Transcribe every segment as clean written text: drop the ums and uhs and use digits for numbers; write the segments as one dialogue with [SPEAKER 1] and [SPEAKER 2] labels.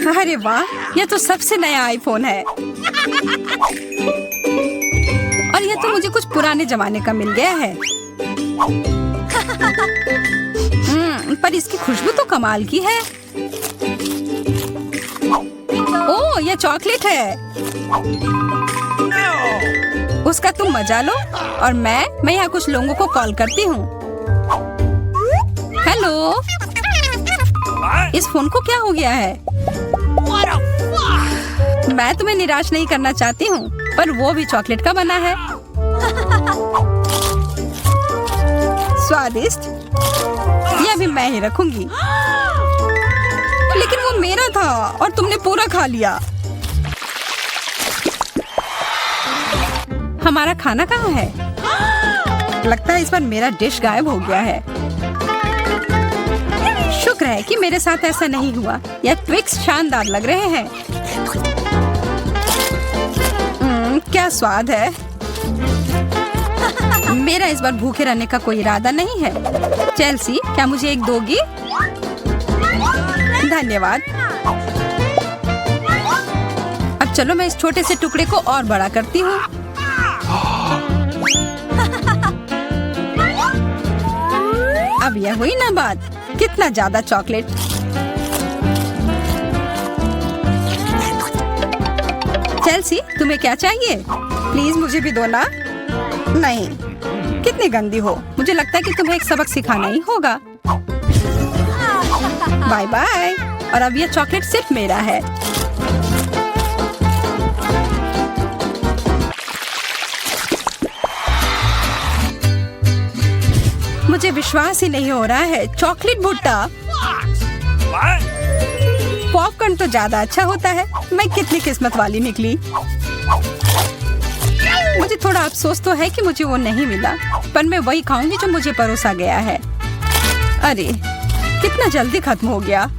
[SPEAKER 1] अरे वाह, यह तो सबसे नया आईफोन है और यह तो मुझे कुछ पुराने जमाने का मिल गया है। पर इसकी खुशबू तो कमाल की है। ओह, यह चॉकलेट है। उसका तुम मजा लो और मैं यहाँ कुछ लोगों को कॉल करती हूँ। हेलो, इस फोन को क्या हो गया है? मैं तुम्हें निराश नहीं करना चाहती हूँ, पर वो भी चॉकलेट का बना है। स्वादिष्ट। यह भी मैं ही रखूंगी। लेकिन वो मेरा था और तुमने पूरा खा लिया। हमारा खाना कहाँ है? लगता है इस बार मेरा डिश गायब हो गया है। शुक्र है कि मेरे साथ ऐसा नहीं हुआ। यह ट्विक्स शानदार लग रहे हैं। क्या स्वाद है। मेरा इस बार भूखे रहने का कोई इरादा नहीं है। चेल्सी, क्या मुझे एक दोगी? धन्यवाद। अब चलो मैं इस छोटे से टुकड़े को और बड़ा करती हूँ। अब यह हुई ना बात। कितना ज्यादा चॉकलेट। चेल्सी, तुम्हें क्या चाहिए? प्लीज मुझे भी दो ना। नहीं, कितनी गंदी हो। मुझे लगता है कि तुम्हें एक सबक सिखाना ही होगा। Bye bye. और अब यह चॉकलेट सिर्फ मेरा है। मुझे विश्वास ही नहीं हो रहा है। चॉकलेट भुट्टा। पॉपकॉर्न तो ज्यादा अच्छा होता है। मैं कितनी किस्मत वाली निकली। मुझे थोड़ा अफसोस तो है कि मुझे वो नहीं मिला, पर मैं वही खाऊंगी जो मुझे परोसा गया है। अरे, कितना जल्दी खत्म हो गया।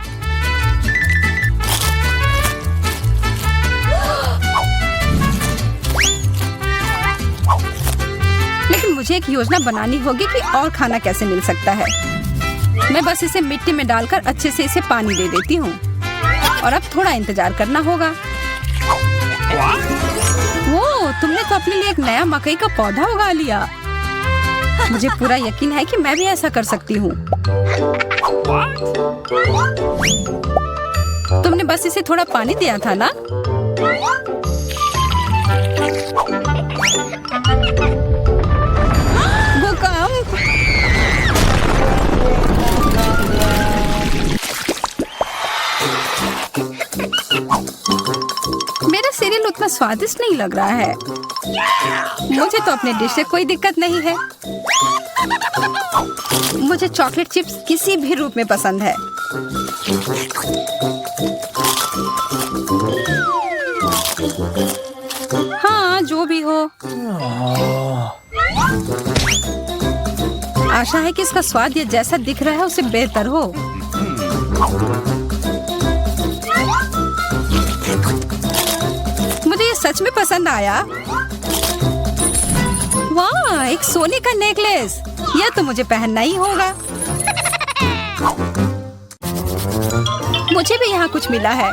[SPEAKER 1] लेकिन मुझे एक योजना बनानी होगी कि और खाना कैसे मिल सकता है। मैं बस इसे मिट्टी में डालकर अच्छे से इसे पानी दे देती हूँ और अब थोड़ा इंतजार करना होगा। वो, तुमने तो अपने लिए एक नया मकई का पौधा उगा लिया। मुझे पूरा यकीन है कि मैं भी ऐसा कर सकती हूँ। तुमने बस इसे थोड़ा पानी दिया था ना? भूकंप। मेरा सीरियल उतना स्वादिष्ट नहीं लग रहा है। मुझे तो अपने डिश से कोई दिक्कत नहीं है। मुझे चॉकलेट चिप्स किसी भी रूप में पसंद है। हाँ, जो भी हो। आशा है कि इसका स्वाद ये जैसा दिख रहा है उससे बेहतर हो। मुझे ये सच में पसंद आया। वाह, एक सोने का नेकलेस। यह तो मुझे पहनना ही होगा। मुझे भी यहाँ कुछ मिला है।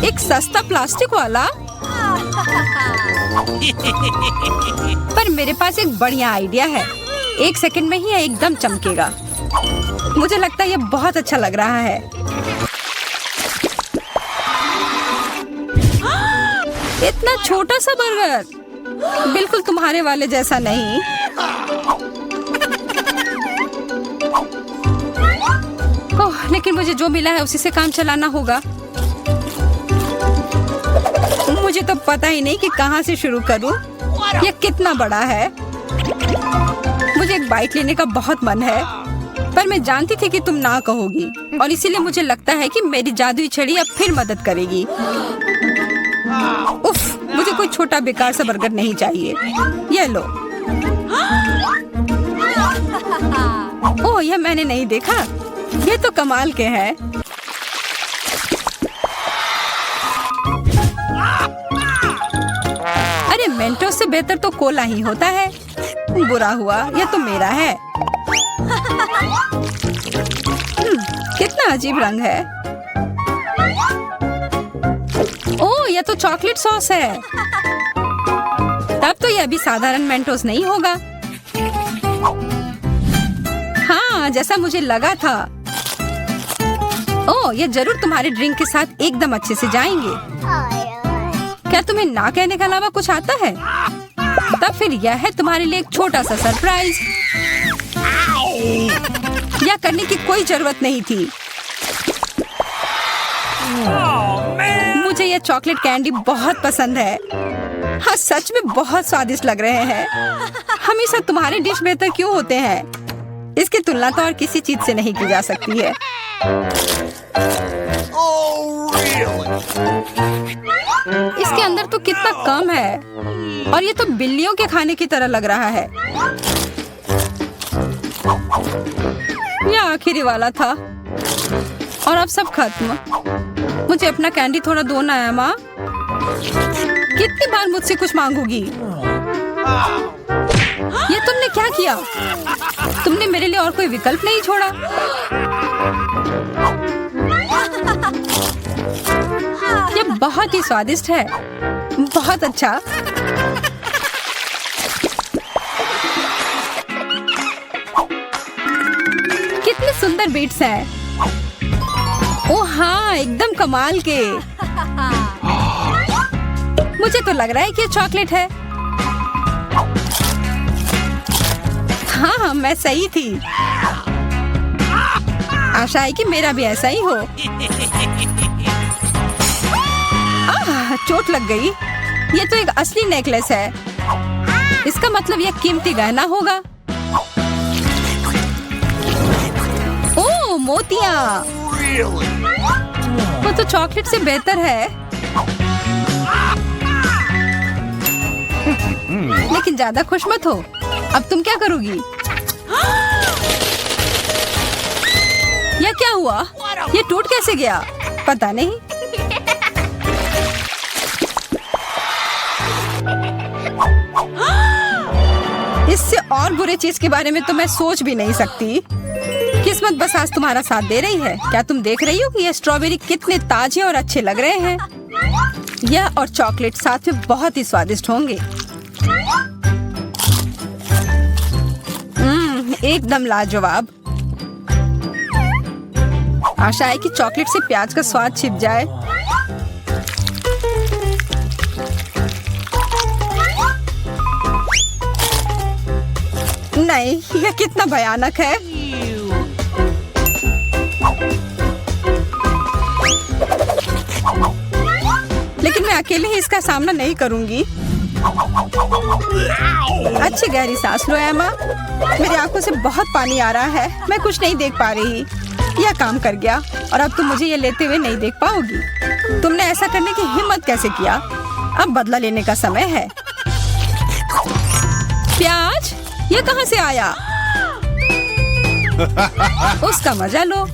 [SPEAKER 1] एक सस्ता प्लास्टिक वाला। पर मेरे पास एक बढ़िया आइडिया है। 1 सेकंड में ही यह एकदम चमकेगा। मुझे लगता है यह बहुत अच्छा लग रहा है। इतना छोटा सा बर्गर, बिल्कुल तुम्हारे वाले जैसा नहीं। ओह, लेकिन मुझे जो मिला है उसी से काम चलाना होगा। मुझे तो पता ही नहीं कि कहाँ से शुरू करूं। यह कितना बड़ा है। मुझे एक बाइट लेने का बहुत मन है, पर मैं जानती थी कि तुम ना कहोगी और इसीलिए मुझे लगता है कि मेरी जादुई छड़ी अब फिर मदद करेगी। उफ, मुझे कोई छोटा बेकार सा बर्गर नहीं चाहिए। ये लो। ओह, यह मैंने नहीं देखा। ये तो कमाल के हैं। अरे, मेंटोस से बेहतर तो कोला ही होता है। बुरा हुआ, यह तो मेरा है। कितना अजीब रंग है। ओह, यह तो चॉकलेट सॉस है। तब तो यह भी साधारण मेंटोस नहीं होगा। हाँ, जैसा मुझे लगा था। ओह, ये जरूर तुम्हारे ड्रिंक के साथ एकदम अच्छे से जाएंगे। क्या तुम्हें ना कहने के अलावा कुछ आता है? तब फिर यह है तुम्हारे लिए एक छोटा सा सरप्राइज। यह करने की कोई जरूरत नहीं थी। मुझे यह चॉकलेट कैंडी बहुत पसंद है। हाँ, सच में बहुत स्वादिष्ट लग रहे हैं। हमेशा तुम्हारे डिश बेहतर क्यों होते हैं? इसकी तुलना तो और किसी चीज से नहीं की जा सकती है। इसके अंदर तो कितना कम है और ये तो बिल्लियों के खाने की तरह लग रहा है। यह आखिरी वाला था और अब सब खत्म। मुझे अपना कैंडी थोड़ा दो ना है माँ। कितनी बार मुझसे कुछ मांगोगी? ये तुमने क्या किया? तुमने मेरे लिए और कोई विकल्प नहीं छोड़ा। ये बहुत ही स्वादिष्ट है। बहुत अच्छा। कितने सुंदर बीट्स हैं। ओह हाँ, एकदम कमाल के। मुझे तो लग रहा है कि ये चॉकलेट है। हाँ, मैं सही थी। आशा है कि मेरा भी ऐसा ही हो। चोट लग गई। ये तो एक असली नेकलेस है। इसका मतलब यह कीमती गहना होगा। ओह, मोतियाँ। वो तो चॉकलेट से बेहतर है। लेकिन ज्यादा खुश मत हो। अब तुम क्या करोगी? यह क्या हुआ? ये टूट कैसे गया? पता नहीं। इससे और बुरे चीज के बारे में तो मैं सोच भी नहीं सकती। किस्मत बस आज तुम्हारा साथ दे रही है। क्या तुम देख रही हो कि ये स्ट्रॉबेरी कितने ताजे और अच्छे लग रहे हैं? यह और चॉकलेट साथ में बहुत ही स्वादिष्ट होंगे। एकदम लाजवाब। आशा है कि चॉकलेट से प्याज का स्वाद छिप जाए। नहीं, यह कितना भयानक है। लेकिन मैं अकेले ही इसका सामना नहीं करूंगी। अच्छी गहरी सांस लो एमा। मेरी आंखों से बहुत पानी आ रहा है। मैं कुछ नहीं देख पा रही। यह काम कर गया और अब तुम मुझे ये लेते हुए नहीं देख पाओगी। तुमने ऐसा करने की हिम्मत कैसे किया? अब बदला लेने का समय है। प्याज, ये कहाँ से आया? उसका मजा लो।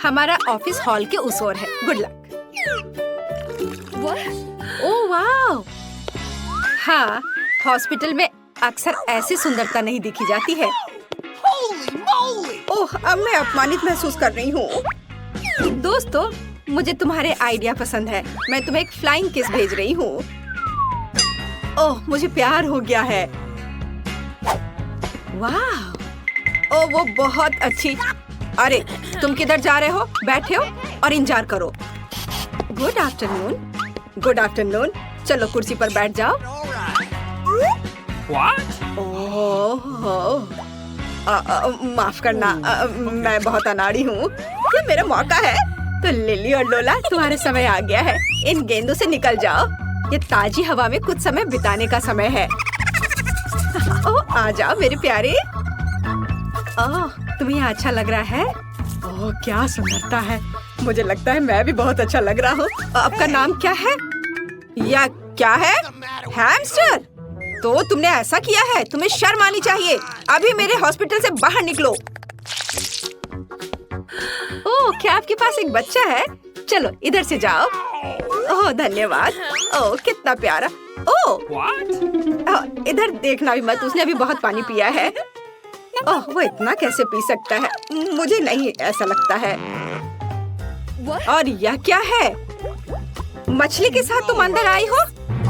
[SPEAKER 1] हमारा ऑफिस हॉल के उस ओर है। Good luck. ओह वाह। हाँ, हॉस्पिटल में अक्सर ऐसी सुंदरता नहीं देखी जाती है। ओह, अब मैं अपमानित महसूस कर रही हूँ। दोस्तों, मुझे तुम्हारे आइडिया पसंद है। मैं तुम्हें एक फ्लाइंग किस भेज रही हूँ। ओह, मुझे प्यार हो गया है। वाह। ओह, वो बहुत अच्छी। अरे, तुम किधर जा रहे हो? बैठे हो और इंतजार करो। Good afternoon. Good afternoon. चलो कुर्सी पर बैठ जाओ। ओह, माफ करना, मैं बहुत अनाड़ी हूँ। ये मेरा मौका है। तो लिली और लोला, तुम्हारा समय आ गया है। इन गेंदों से निकल जाओ। ये ताजी हवा में कुछ समय बिताने का समय है। ओह, आ जाओ मेरे प्यारे। ओह, तुम्हें अच्छा लग रहा है? ओह, क्या सुंदरता है। मुझे लगता है मैं भी बहुत अच्छा लग रहा हूँ। आपका नाम क्या है? या क्या है? हैमस्टर। तो तुमने ऐसा किया है? तुम्हें शर्म आनी चाहिए। अभी मेरे हॉस्पिटल से बाहर निकलो। ओह, क्या आपके पास एक बच्चा है? चलो इधर से जाओ। ओह, धन्यवाद। ओह, कितना प्यारा। ओह, इधर देखना भी मत। उसने अभी बहुत पानी पिया है। ओह, वो इतना कैसे पी सकता है? मुझे नहीं ऐसा लगता है। और यह क्या है? मछली के साथ तुम अंदर आई हो?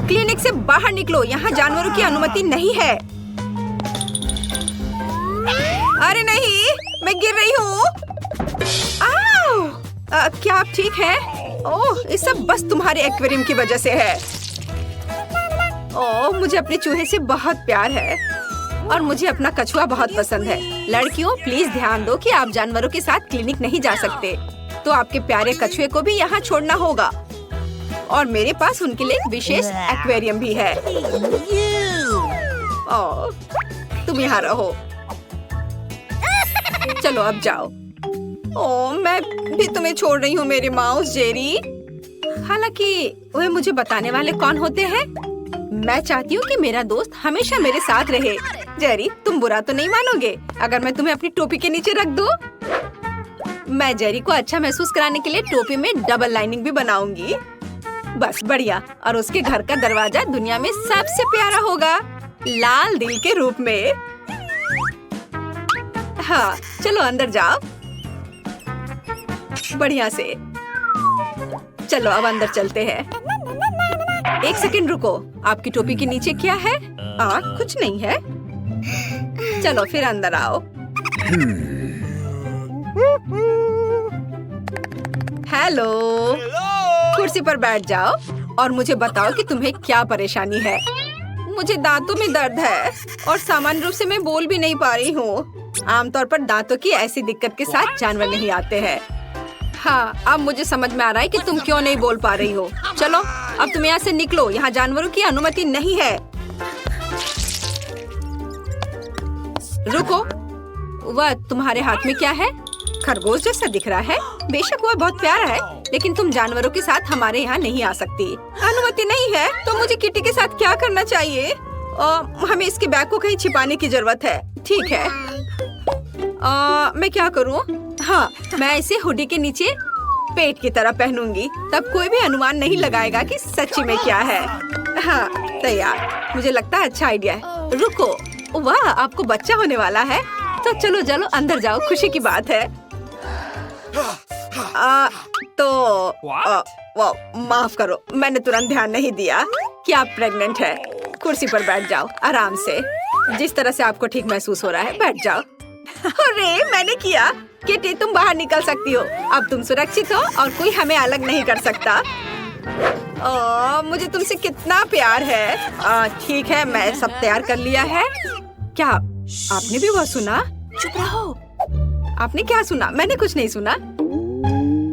[SPEAKER 1] क्लिनिक से बाहर निकलो, यहाँ जानवरों की अनुमति नहीं है। अरे नहीं, मैं गिर रही हूँ। क्या आप ठीक हैं? ओह, ये सब बस तुम्हारे एक्वेरियम की वजह से है। ओह, मुझे अपने चूहे से बहुत प्यार है और मुझे अपना कछुआ बहुत पसंद है। लड़कियों, प्लीज ध्यान दो कि आप जानवरों के साथ क्लिनिक नहीं जा सकते, तो आपके प्यारे कछुए को भी यहाँ छोड़ना होगा। और मेरे पास उनके लिए एक विशेष एक्वेरियम भी है। ओह, तुम यहाँ रहो। चलो अब जाओ। ओह, मैं भी तुम्हें छोड़ रही हूँ मेरे माउस जेरी। हालांकि वह मुझे बताने वाले कौन होते हैं? मैं चाहती हूँ कि मेरा दोस्त हमेशा मेरे साथ रहे। जेरी, तुम बुरा तो नहीं मानोगे अगर मैं तुम्हें अपनी टोपी के नीचे रख दूँ? मैं जेरी को अच्छा महसूस कराने के लिए टोपी में डबल लाइनिंग भी बनाऊंगी। बस बढ़िया। और उसके घर का दरवाजा दुनिया में सबसे प्यारा होगा, लाल दिल के रूप में। हाँ, चलो अंदर जाओ। बढ़िया से। चलो अब अंदर चलते हैं। एक सेकंड रुको, आपकी टोपी के नीचे क्या है? कुछ नहीं है। चलो फिर अंदर आओ। हेलो, कुर्सी पर बैठ जाओ और मुझे बताओ कि तुम्हें क्या परेशानी है। मुझे दांतों में दर्द है और सामान्य रूप से मैं बोल भी नहीं पा रही हूँ। आमतौर पर दांतों की ऐसी दिक्कत के साथ जानवर नहीं आते हैं। हाँ, अब मुझे समझ में आ रहा है कि तुम क्यों नहीं बोल पा रही हो। चलो अब तुम यहाँ से निकलो, यहाँ जानवरों की अनुमति नहीं है। रुको, वह तुम्हारे हाथ में क्या है? खरगोश जैसा दिख रहा है। बेशक वह बहुत प्यारा है, लेकिन तुम जानवरों के साथ हमारे यहाँ नहीं आ सकती। अनुमति नहीं है तो मुझे किटी के साथ क्या करना चाहिए? हमें इसके बैग को कहीं छिपाने की जरूरत है। ठीक है, मैं क्या करूँ? हाँ, मैं इसे हुडी के नीचे पेट की तरह पहनूंगी, तब कोई भी अनुमान नहीं लगाएगा कि सच्ची में क्या है। हाँ, तैयार। मुझे लगता है अच्छा आइडिया है। रुको, वाह, आपको बच्चा होने वाला है। तो चलो चलो अंदर जाओ, खुशी की बात है। माफ करो, मैंने तुरंत ध्यान नहीं दिया कि आप प्रेग्नेंट है। कुर्सी पर बैठ जाओ आराम से, जिस तरह से आपको ठीक महसूस हो रहा है। बैठ जाओ। अरे मैंने किया। किटी, तुम बाहर निकल सकती हो। अब तुम सुरक्षित हो और कोई हमें अलग नहीं कर सकता। मुझे तुमसे कितना प्यार है। ठीक है, मैं सब तैयार कर लिया है। क्या आपने भी वो सुना? चुप रहो। आपने क्या सुना? मैंने कुछ नहीं सुना।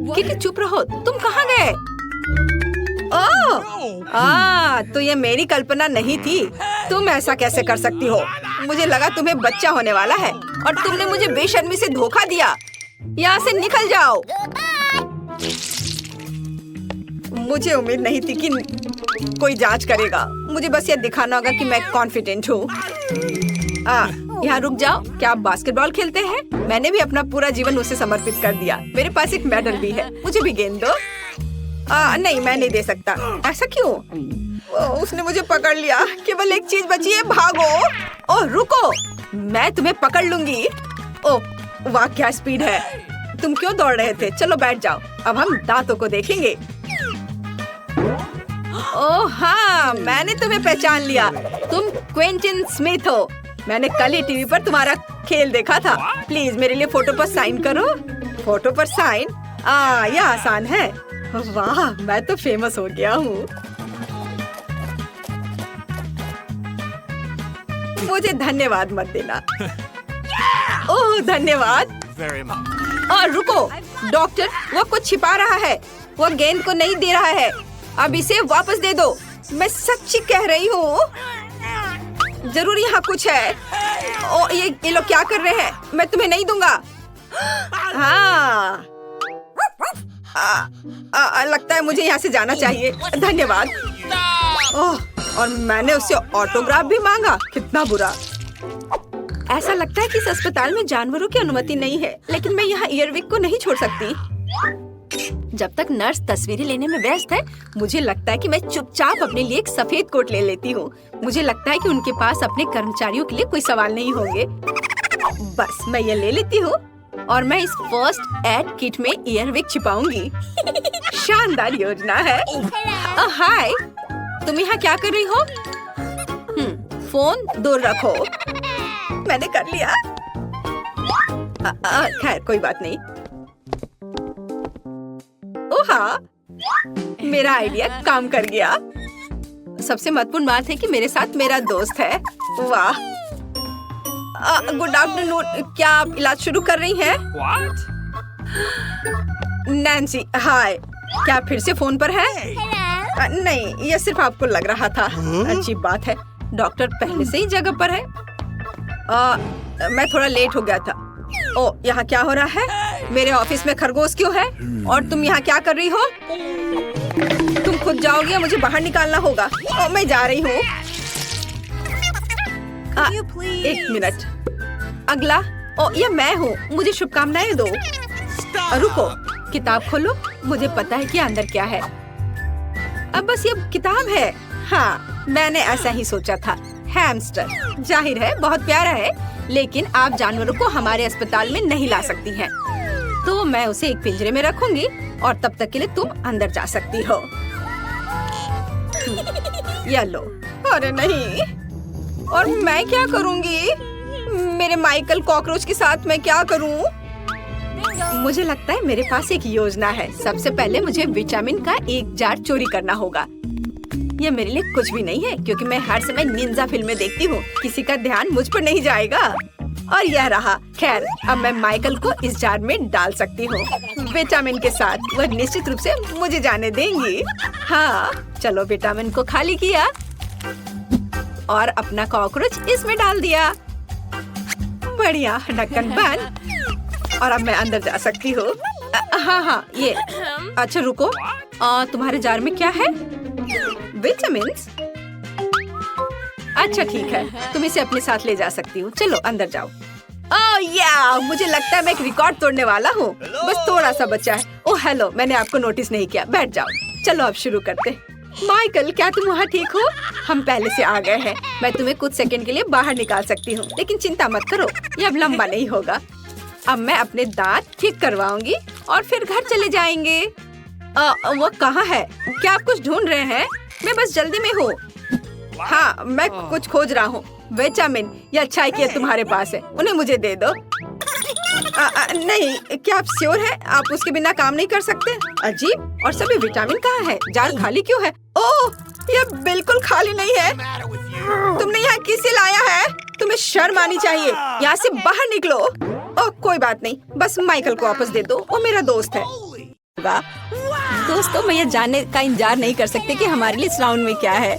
[SPEAKER 1] किटी चुप रहो, तुम कहाँ गए? तो ये मेरी कल्पना नहीं थी। तुम ऐसा कैसे कर सकती हो? मुझे लगा तुम्हें बच्चा होने वाला है और तुमने मुझे बेशर्मी से धोखा दिया। यहाँ से निकल जाओ। मुझे उम्मीद नहीं थी कि कोई जांच करेगा। मुझे बस ये दिखाना होगा कि मैं कॉन्फिडेंट हूँ। यहाँ रुक जाओ। क्या आप बास्केटबॉल खेलते हैं? मैंने भी अपना पूरा जीवन उसे समर्पित कर दिया। मेरे पास एक मेडल भी है। मुझे भी गेंद दो। नहीं, मैं नहीं दे सकता। ऐसा क्यों? उसने मुझे पकड़ लिया। केवल एक चीज बची है, भागो। ओह रुको, मैं तुम्हें पकड़ लूंगी। ओह वाह, क्या स्पीड है। तुम क्यों दौड़ रहे थे? चलो बैठ जाओ, अब हम दांतों को देखेंगे। ओह हाँ, मैंने तुम्हें पहचान लिया। तुम क्विंटन स्मिथ हो। मैंने कल ही टीवी पर तुम्हारा खेल देखा था। प्लीज मेरे लिए फोटो पर साइन करो। फोटो पर साइन? यह आसान है। वाह, मैं तो फेमस हो गया हूँ। मुझे धन्यवाद मत देना। ओह धन्यवाद। और रुको डॉक्टर, वो कुछ छिपा रहा है। वो गेंद को नहीं दे रहा है। अब इसे वापस दे दो। मैं सच्ची कह रही हूँ। जरूर यहाँ कुछ है। ओ ये लोग क्या कर रहे हैं? मैं तुम्हें नहीं दूंगा। हाँ लगता है मुझे यहाँ से जाना चाहिए। धन्यवाद। ओह, और मैंने उससे ऑटोग्राफ भी मांगा। कितना बुरा। ऐसा लगता है कि इस अस्पताल में जानवरों की अनुमति नहीं है, लेकिन मैं यहाँ ईयरविक को नहीं छोड़ सकती। जब तक नर्स तस्वीरें लेने में व्यस्त है, मुझे लगता है कि मैं चुपचाप अपने लिए एक सफेद कोट ले लेती हूँ। मुझे लगता है कि उनके पास अपने कर्मचारियों के लिए कोई सवाल नहीं होंगे। बस मैं ये ले लेती हूँ। और मैं इस फर्स्ट एड किट में ईयरविक छिपाऊंगी। शानदार योजना है। हाय, तुम यहाँ क्या कर रही हो? फोन दूर रखो। मैंने कर लिया। खैर कोई बात नहीं। ओह हाँ, मेरा आइडिया काम कर गया। सबसे महत्वपूर्ण बात है कि मेरे साथ मेरा दोस्त है। वाह। Good afternoon. क्या आप इलाज शुरू कर रही हैं? नैन्सी, हाय। क्या फिर से फोन पर है? नहीं, यह सिर्फ आपको लग रहा था। अच्छी बात है, डॉक्टर पहले से ही जगह पर है। मैं थोड़ा लेट हो गया था। ओ, यहाँ क्या हो रहा है? मेरे ऑफिस में खरगोश क्यों है? और तुम यहाँ क्या कर रही हो? तुम खुद जाओगी या मुझे बाहर निकालना होगा? ओ, मैं जा रही हूँ। एक मिनट। अगला। ओ, ये मैं हूँ। मुझे शुभकामनाएं दो। रुको, किताब खोलो। मुझे पता है कि अंदर क्या है। अब बस ये किताब है। हाँ, मैंने ऐसा ही सोचा था। हैमस्टर, जाहिर है बहुत प्यारा है, लेकिन आप जानवरों को हमारे अस्पताल में नहीं ला सकती हैं। तो मैं उसे एक पिंजरे में रखूंगी और तब तक के लिए तुम अंदर जा सकती हो। ये लो। अरे नहीं, और मैं क्या करूंगी? मेरे माइकल कॉकरोच के साथ मैं क्या करूं? मुझे लगता है मेरे पास एक योजना है। सबसे पहले मुझे विटामिन का एक जार चोरी करना होगा। ये मेरे लिए कुछ भी नहीं है, क्योंकि मैं हर समय निंजा फिल्में देखती हूँ। किसी का ध्यान मुझ पर नहीं जाएगा। और यह रहा। खैर, अब मैं माइकल को इस जार में डाल सकती हूँ विटामिन के साथ। वह निश्चित रूप से मुझे जाने देंगी। हाँ, चलो विटामिन को खाली किया और अपना कॉकरोच इसमें डाल दिया। बढ़िया, ढक्कन बंद। और अब मैं अंदर जा सकती हूँ। हाँ, ये। अच्छा रुको, तुम्हारे जार में क्या है? विटामिन्स? अच्छा ठीक है, तुम इसे अपने साथ ले जा सकती हो। चलो अंदर जाओ। ओह या, मुझे लगता है मैं एक रिकॉर्ड तोड़ने वाला हूँ। बस थोड़ा सा बचा है। ओह हेलो, मैंने आपको नोटिस नहीं किया। बैठ जाओ। चलो अब शुरू करते। माइकल, क्या तुम वहाँ ठीक हो? हम पहले से आ गए हैं। मैं तुम्हें कुछ सेकंड के लिए बाहर निकाल सकती हूँ, लेकिन चिंता मत करो, ये अब लंबा नहीं होगा। अब मैं अपने दांत ठीक करवाऊंगी और फिर घर चले जाएंगे। वो कहाँ है? क्या आप कुछ ढूंढ रहे हैं? मैं बस जल्दी में हूँ। हाँ, मैं कुछ खोज रहा हूँ। विटामिन, ये अच्छा है कि तुम्हारे पास है। उन्हें मुझे दे दो। नहीं, क्या आप श्योर हैं? आप उसके बिना काम नहीं कर सकते? अजीब, और सभी विटामिन कहाँ है? जार खाली क्यों है? ओह, ये बिल्कुल खाली नहीं है। तुमने यहाँ किसे लाया है? तुम्हें शर्म आनी चाहिए। यहाँ से बाहर निकलो। ओह, कोई बात नहीं, बस माइकल को वापस दे दो। वो मेरा दोस्त है। दोस्तों, मैं ये जानने का इंतजार नहीं कर सकती कि हमारे लिए इस राउंड में क्या है।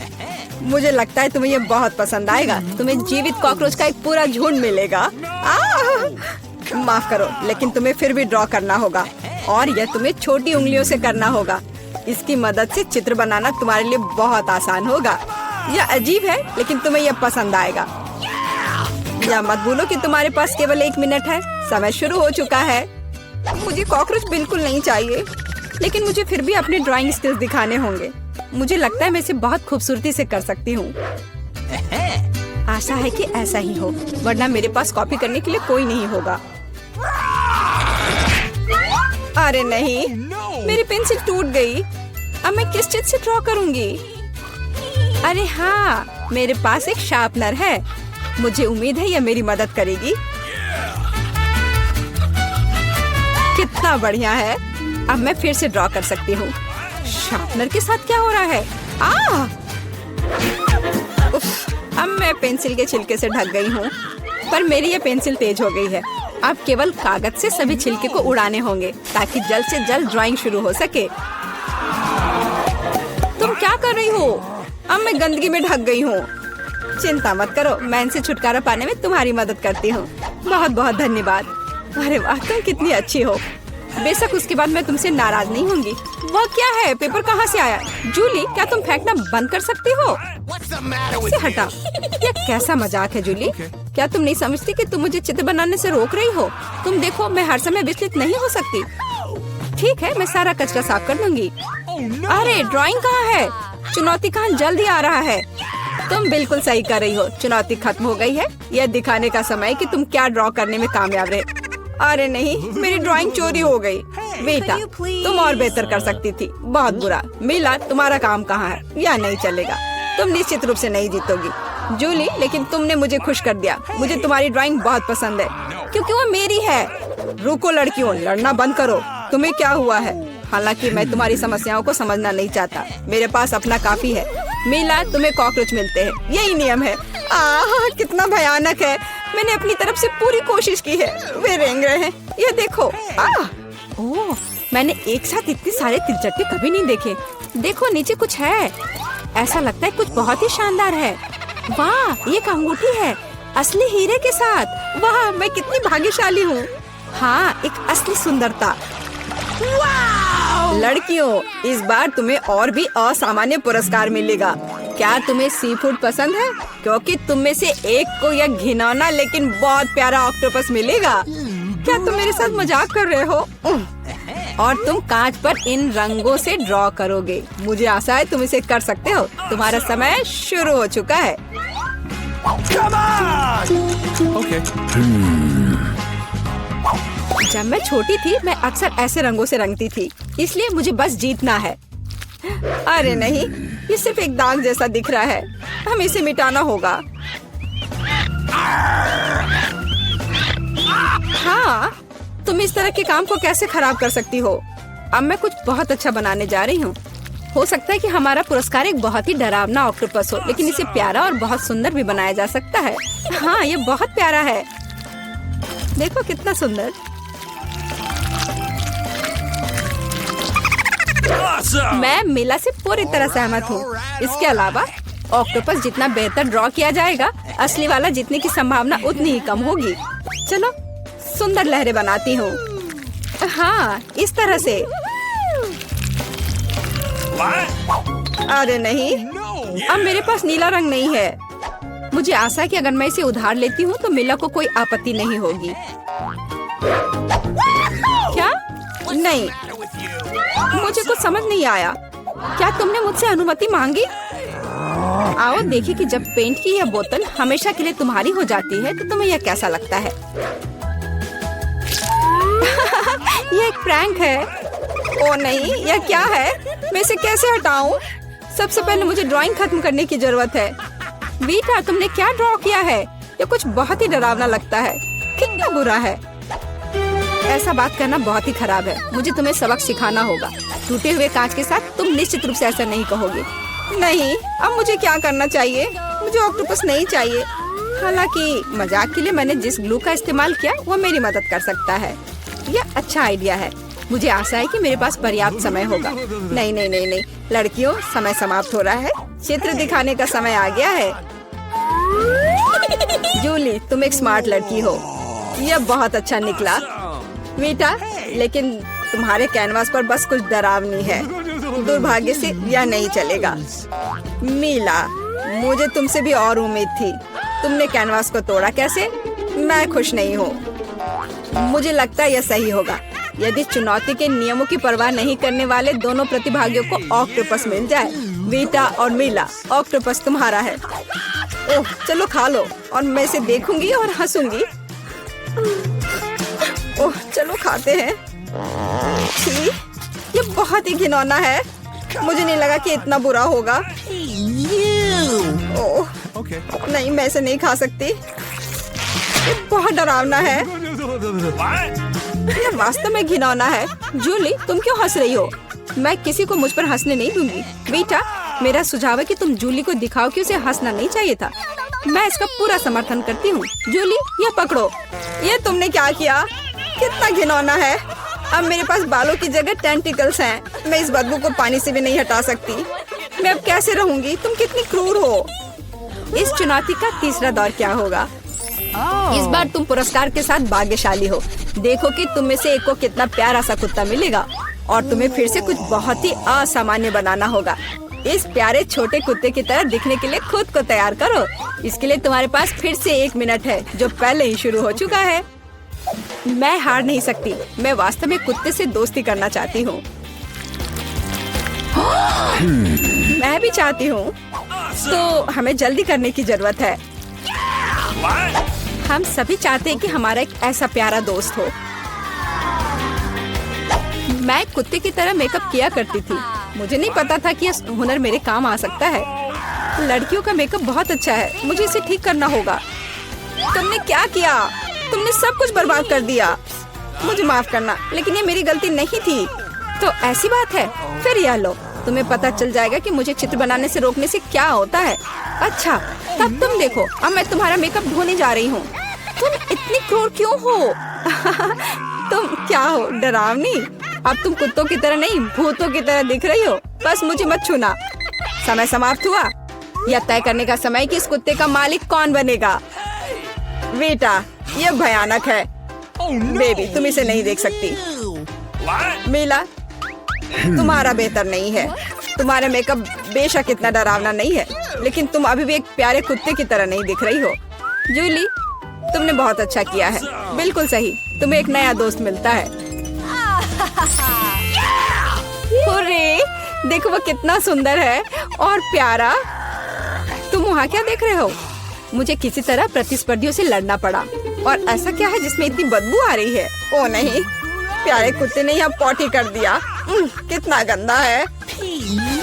[SPEAKER 1] मुझे लगता है तुम्हें ये बहुत पसंद आएगा। तुम्हें जीवित कॉकरोच का एक पूरा झुंड मिलेगा। माफ करो, लेकिन तुम्हें फिर भी ड्रॉ करना होगा, और यह तुम्हें छोटी उंगलियों से करना होगा। इसकी मदद से चित्र बनाना तुम्हारे लिए बहुत आसान होगा। यह अजीब है, लेकिन तुम्हें यह पसंद आएगा। या मत भूलो कि तुम्हारे पास केवल 1 मिनट है। समय शुरू हो चुका है। मुझे कॉकरोच बिल्कुल नहीं चाहिए, लेकिन मुझे फिर भी अपने ड्राइंग स्किल्स दिखाने होंगे। मुझे लगता है मैं इसे बहुत खूबसूरती से कर सकती हूँ। आशा है कि ऐसा ही हो, वरना मेरे पास कॉपी करने के लिए कोई नहीं होगा। अरे नहीं, मेरी पेंसिल टूट गई। अब मैं किस चीज से ड्रॉ करूंगी? अरे हाँ, मेरे पास एक शार्पनर है। मुझे उम्मीद है यह मेरी मदद करेगी। कितना बढ़िया है। अब मैं फिर से ड्रॉ कर सकती हूँ। शार्पनर के साथ क्या हो रहा है? उफ, अब मैं पेंसिल के छिलके से ढक गई हूँ, पर मेरी ये पेंसिल तेज हो गई है। अब केवल कागज से सभी छिलके को उड़ाने होंगे, ताकि जल्द से जल्द ड्राइंग शुरू हो सके। तुम क्या कर रही हो? अब मैं गंदगी में ढक गई हूँ। चिंता मत करो, मैं इनसे छुटकारा पाने में तुम्हारी मदद करती हूँ। बहुत बहुत धन्यवाद। अरे वाह, तुम कितनी अच्छी हो। बेशक उसके बाद मैं तुमसे नाराज नहीं होंगी। वह क्या है? पेपर कहाँ से आया? जूली, क्या तुम फेंकना बंद कर सकती हो? इसे हटा। यह कैसा मजाक है जूली? क्या तुम नहीं समझती कि तुम मुझे चित्र बनाने से रोक रही हो? तुम देखो, मैं हर समय विचलित नहीं हो सकती। ठीक है, मैं सारा कचरा साफ कर दूंगी। अरे ड्राइंग कहाँ है? चुनौती कहाँ जल्दी आ रहा है। तुम बिल्कुल सही कर रही हो। चुनौती खत्म हो गई है। यह दिखाने का समय कि तुम क्या ड्रॉ करने में कामयाब रहे। अरे नहीं, मेरी ड्राइंग चोरी हो गई। बेटा, तुम और बेहतर कर सकती थी। बहुत बुरा। मीला, तुम्हारा काम कहाँ है? यह नहीं चलेगा, तुम निश्चित रूप से नहीं जीतोगी। जूली, लेकिन तुमने मुझे खुश कर दिया। मुझे तुम्हारी ड्राइंग बहुत पसंद है क्योंकि वो मेरी है। रुको लड़कियों, लड़ना बंद करो। तुम्हें क्या हुआ है? हालांकि मैं तुम्हारी समस्याओं को समझना नहीं चाहता, मेरे पास अपना काफी है। मीला, तुम्हें कॉकरोच मिलते हैं, यही नियम है। कितना भयानक है। मैंने अपनी तरफ से पूरी कोशिश की है। वे रेंग रहे हैं, ये देखो। ओह, मैंने एक साथ इतने सारे तिलचट्टे कभी नहीं देखे। देखो नीचे कुछ है, ऐसा लगता है कुछ बहुत ही शानदार है। वाह, ये एक अंगूठी है असली हीरे के साथ। वाह, मैं कितनी भाग्यशाली हूँ। हाँ, एक असली सुंदरता। लड़कियों, इस बार तुम्हें और भी असामान्य पुरस्कार मिलेगा। क्या तुम्हें सी फूड पसंद है? क्योंकि तुम में से एक को यह घिनौना लेकिन बहुत प्यारा ऑक्टोपस मिलेगा। क्या तुम मेरे साथ मजाक कर रहे हो? और तुम कांच पर इन रंगों से ड्रॉ करोगे। मुझे आशा है तुम इसे कर सकते हो। तुम्हारा समय शुरू हो चुका है।
[SPEAKER 2] Okay.
[SPEAKER 1] जब मैं छोटी थी, मैं अक्सर ऐसे रंगों से रंगती थी, इसलिए मुझे बस जीतना है। अरे नहीं, ये सिर्फ एक दाग जैसा दिख रहा है। हमें इसे मिटाना होगा। हाँ, तुम इस तरह के काम को कैसे खराब कर सकती हो? अब मैं कुछ बहुत अच्छा बनाने जा रही हूँ। हो सकता है कि हमारा पुरस्कार एक बहुत ही डरावना ऑक्टोपस हो, लेकिन इसे प्यारा और बहुत सुंदर भी बनाया जा सकता है। हाँ, ये बहुत प्यारा है। देखो कितना सुंदर। मैं मीला से पूरी तरह सहमत हूँ। इसके अलावा ऑक्टोपस जितना बेहतर ड्रॉ किया जाएगा, असली वाला जीतने की संभावना उतनी ही कम होगी। चलो सुंदर लहरें बनाती हूँ। हाँ, इस तरह से। अरे नहीं, अब मेरे पास नीला रंग नहीं है। मुझे आशा है कि अगर मैं इसे उधार लेती हूँ तो मीला को कोई आपत्ति नहीं होगी। क्या? नहीं, मुझे कुछ समझ नहीं आया। क्या तुमने मुझसे अनुमति मांगी? आओ देखिए कि जब पेंट की यह बोतल हमेशा के लिए तुम्हारी हो जाती है तो तुम्हें यह कैसा लगता है। यह एक प्रैंक है। ओ नहीं, यह क्या है? मैं इसे कैसे हटाऊं? सबसे पहले मुझे ड्राइंग खत्म करने की जरूरत है। बेटा, तुमने क्या ड्रॉ किया है? यह कुछ बहुत ही डरावना लगता है। कितना बुरा है। ऐसा बात करना बहुत ही खराब है। मुझे तुम्हें सबक सिखाना होगा। टूटे हुए कांच के साथ तुम निश्चित रूप से ऐसा नहीं कहोगे। नहीं, अब मुझे क्या करना चाहिए? मुझे ऑक्टोपस नहीं चाहिए। हालांकि मजाक के लिए मैंने जिस ग्लू का इस्तेमाल किया वो मेरी मदद कर सकता है। यह अच्छा आइडिया है। मुझे आशा है कि मेरे पास पर्याप्त समय होगा। नहीं नहीं नहीं नहीं, लड़कियों, समय समाप्त हो रहा है। चित्र दिखाने का समय आ गया है। जूली, तुम एक स्मार्ट लड़की हो। यह बहुत अच्छा निकला बेटा, लेकिन तुम्हारे कैनवास पर बस कुछ डरावनी है। दुर्भाग्य से यह नहीं चलेगा। मीला, मुझे तुमसे भी और उम्मीद थी। तुमने कैनवास को तोड़ा कैसे? मैं खुश नहीं हूँ। मुझे लगता है यह सही होगा यदि चुनौती के नियमों की परवाह नहीं करने वाले दोनों प्रतिभागियों को ऑक्टोपस मिल जाए। वीटा और मीला, ऑक्टोपस तुम्हारा है। ओह, चलो खा लो और मैं इसे देखूंगी और हंसूंगी। ओह, चलो खाते हैं। छी, ये बहुत ही घिनौना है। मुझे नहीं लगा कि इतना बुरा होगा। ओह, नहीं, मैं इसे नहीं खा सकती। ये बहुत डरावना है। ये वास्तव में घिनौना है। जूली, तुम क्यों हंस रही हो? मैं किसी को मुझ पर हंसने नहीं दूंगी। बेटा, मेरा सुझाव है कि तुम जूली को दिखाओ कि उसे हंसना नहीं चाहिए था। मैं इसका पूरा समर्थन करती हूँ। जूली, ये पकड़ो। ये तुमने क्या किया? कितना घिनौना है। अब मेरे पास बालों की जगह टेंटिकल्स हैं। मैं इस बदबू को पानी से भी नहीं हटा सकती। मैं अब कैसे रहूंगी? तुम कितनी क्रूर हो। इस चुनौती का तीसरा दौर क्या होगा? इस बार तुम पुरस्कार के साथ भाग्यशाली हो। देखो कि तुम में से एक को कितना प्यारा सा कुत्ता मिलेगा और तुम्हें फिर से कुछ बहुत ही असामान्य बनाना होगा। इस प्यारे छोटे कुत्ते की तरह दिखने के लिए खुद को तैयार करो। इसके लिए तुम्हारे पास फिर से 1 मिनट है, जो पहले ही शुरू हो चुका है। मैं हार नहीं सकती। मैं वास्तव में कुत्ते से दोस्ती करना चाहती हूँ। मैं भी चाहती हूँ। तो हमें जल्दी करने की जरूरत है। हम सभी चाहते हैं कि हमारा एक ऐसा प्यारा दोस्त हो मैं एक कुत्ते की तरह मेकअप किया करती थी। मुझे नहीं पता था कि यह हुनर मेरे काम आ सकता है। लड़कियों का मेकअप बहुत अच्छा है, मुझे इसे ठीक करना होगा। तुमने क्या किया? तुमने सब कुछ बर्बाद कर दिया। मुझे माफ करना, लेकिन ये मेरी गलती नहीं थी। तो ऐसी बात है, फिर यह लो, तुम्हें पता चल जाएगा कि मुझे चित्र बनाने से रोकने से क्या होता है। अच्छा, तब तुम देखो, अब मैं तुम्हारा मेकअप धोने जा रही हूँ। तुम इतनी क्रूर क्यों हो? तुम क्या हो, डरावनी? अब तुम कुत्तों की तरह नहीं, भूतों की तरह दिख रही हो। बस मुझे मत छूना। समय समाप्त हुआ। यह तय करने का समय कि इस कुत्ते का मालिक कौन बनेगा। बेटा, यह भयानक है। बेबी, तुम इसे नहीं देख सकती। मीला, तुम्हारा बेहतर नहीं है। तुम्हारा मेकअप बेशक इतना डरावना नहीं है, लेकिन तुम अभी भी एक प्यारे कुत्ते की तरह नहीं दिख रही हो। जूली, तुमने बहुत अच्छा किया है। बिल्कुल सही, तुम्हें एक नया दोस्त मिलता है। हुर्रे, देखो वो कितना सुंदर है और प्यारा। तुम वहाँ क्या देख रहे हो? मुझे किसी तरह प्रतिस्पर्धियों से लड़ना पड़ा। और ऐसा क्या है जिसमें इतनी बदबू आ रही है? ओ नहीं, प्यारे कुत्ते ने यहाँ पॉटी कर दिया। कितना गंदा है।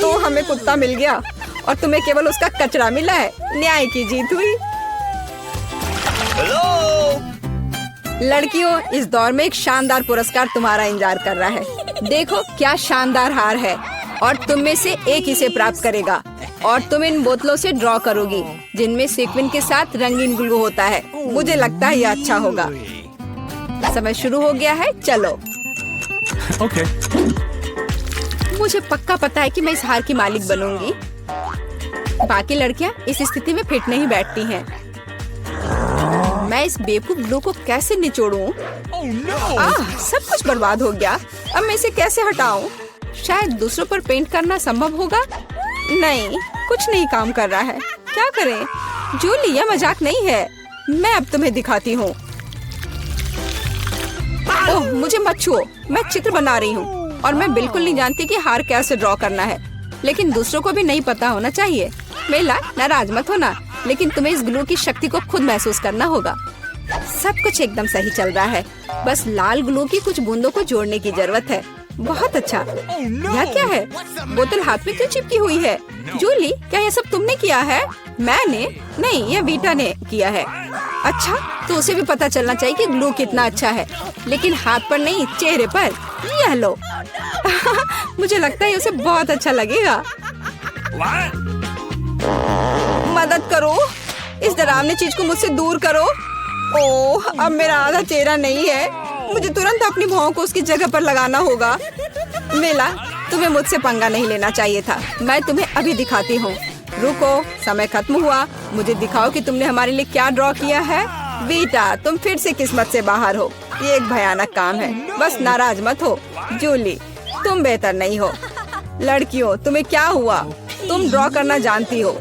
[SPEAKER 1] तो हमें कुत्ता मिल गया और तुम्हें केवल उसका कचरा मिला है। न्याय की जीत हुई। लड़कियों, इस दौर में एक शानदार पुरस्कार तुम्हारा इंतजार कर रहा है। देखो क्या शानदार हार है और तुम में से एक इसे प्राप्त करेगा। और तुम इन बोतलों से ड्रॉ करोगी जिनमें सीक्वेंस के साथ रंगीन ग्लू होता है। मुझे लगता है यह अच्छा होगा। समय शुरू हो गया है, चलो।
[SPEAKER 2] Okay.
[SPEAKER 1] मुझे पक्का पता है कि मैं इस हार की मालिक बनूंगी। बाकी लड़कियां इस स्थिति में फिट नहीं बैठती हैं। मैं इस बेवकूफ ग्लू को कैसे निचोड़ूं? सब कुछ बर्बाद हो गया। अब मैं इसे कैसे हटाऊं? शायद दूसरों पर पेंट करना संभव होगा। नहीं, कुछ नहीं काम कर रहा है। क्या करें? जूली, यह मजाक नहीं है। मैं अब तुम्हें दिखाती हूँ। ओह, मुझे मत छुओ। मैं चित्र बना रही हूँ और मैं बिल्कुल नहीं जानती कि हार कैसे ड्रॉ करना है। लेकिन दूसरों को भी नहीं पता होना चाहिए। मेला, नाराज मत होना, लेकिन तुम्हें इस ग्लू की शक्ति को खुद महसूस करना होगा। सब कुछ एकदम सही चल रहा है। बस लाल ग्लू की कुछ बूंदों को जोड़ने की जरूरत है। बहुत अच्छा। यह क्या है? बोतल हाथ में क्यों चिपकी हुई है? जूली, क्या यह सब तुमने किया है? मैंने नहीं, यह बीटा ने किया है। अच्छा, तो उसे भी पता चलना चाहिए कि ग्लू कितना अच्छा है, लेकिन हाथ पर नहीं, चेहरे पर। यह लो। मुझे लगता है उसे बहुत अच्छा लगेगा। मदद करो, इस डरावनी चीज को मुझसे दूर करो। ओह, अब मेरा आधा चेहरा नहीं है। मुझे तुरंत अपनी भौं को उसकी जगह पर लगाना होगा। मेला, तुम्हें मुझसे पंगा नहीं लेना चाहिए था। मैं तुम्हें अभी दिखाती हूँ। रुको, समय खत्म हुआ। मुझे दिखाओ कि तुमने हमारे लिए क्या ड्रॉ किया है। बेटा, तुम फिर से किस्मत से बाहर हो। ये एक भयानक काम है। बस नाराज मत हो। जूली, तुम बेहतर नहीं हो। लड़कियों, तुम्हें क्या हुआ? तुम ड्रॉ करना जानती हो।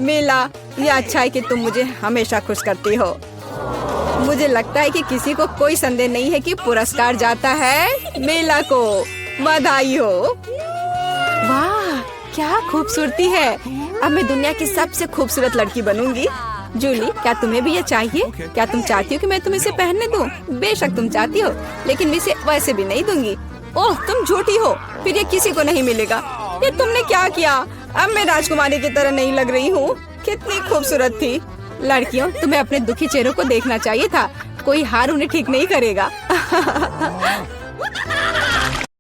[SPEAKER 1] मेला, ये अच्छा है कि तुम मुझे हमेशा खुश करती हो। मुझे लगता है कि किसी को कोई संदेह नहीं है कि पुरस्कार जाता है मेला को। बधाई हो। वाह, क्या खूबसूरती है। अब मैं दुनिया की सबसे खूबसूरत लड़की बनूंगी। जूली, क्या तुम्हें भी ये चाहिए? क्या तुम चाहती हो कि मैं तुम्हें इसे पहनने दूं? बेशक तुम चाहती हो, लेकिन मैं इसे वैसे भी नहीं दूंगी। ओह, तुम झूठी हो। फिर ये किसी को नहीं मिलेगा। ये तुमने क्या किया? अब मैं राजकुमारी की तरह नहीं लग रही हूँ। कितनी खूबसूरत थी। लड़कियों, तुम्हें अपने दुखी चेहरों को देखना चाहिए था। कोई हार उन्हें ठीक नहीं करेगा।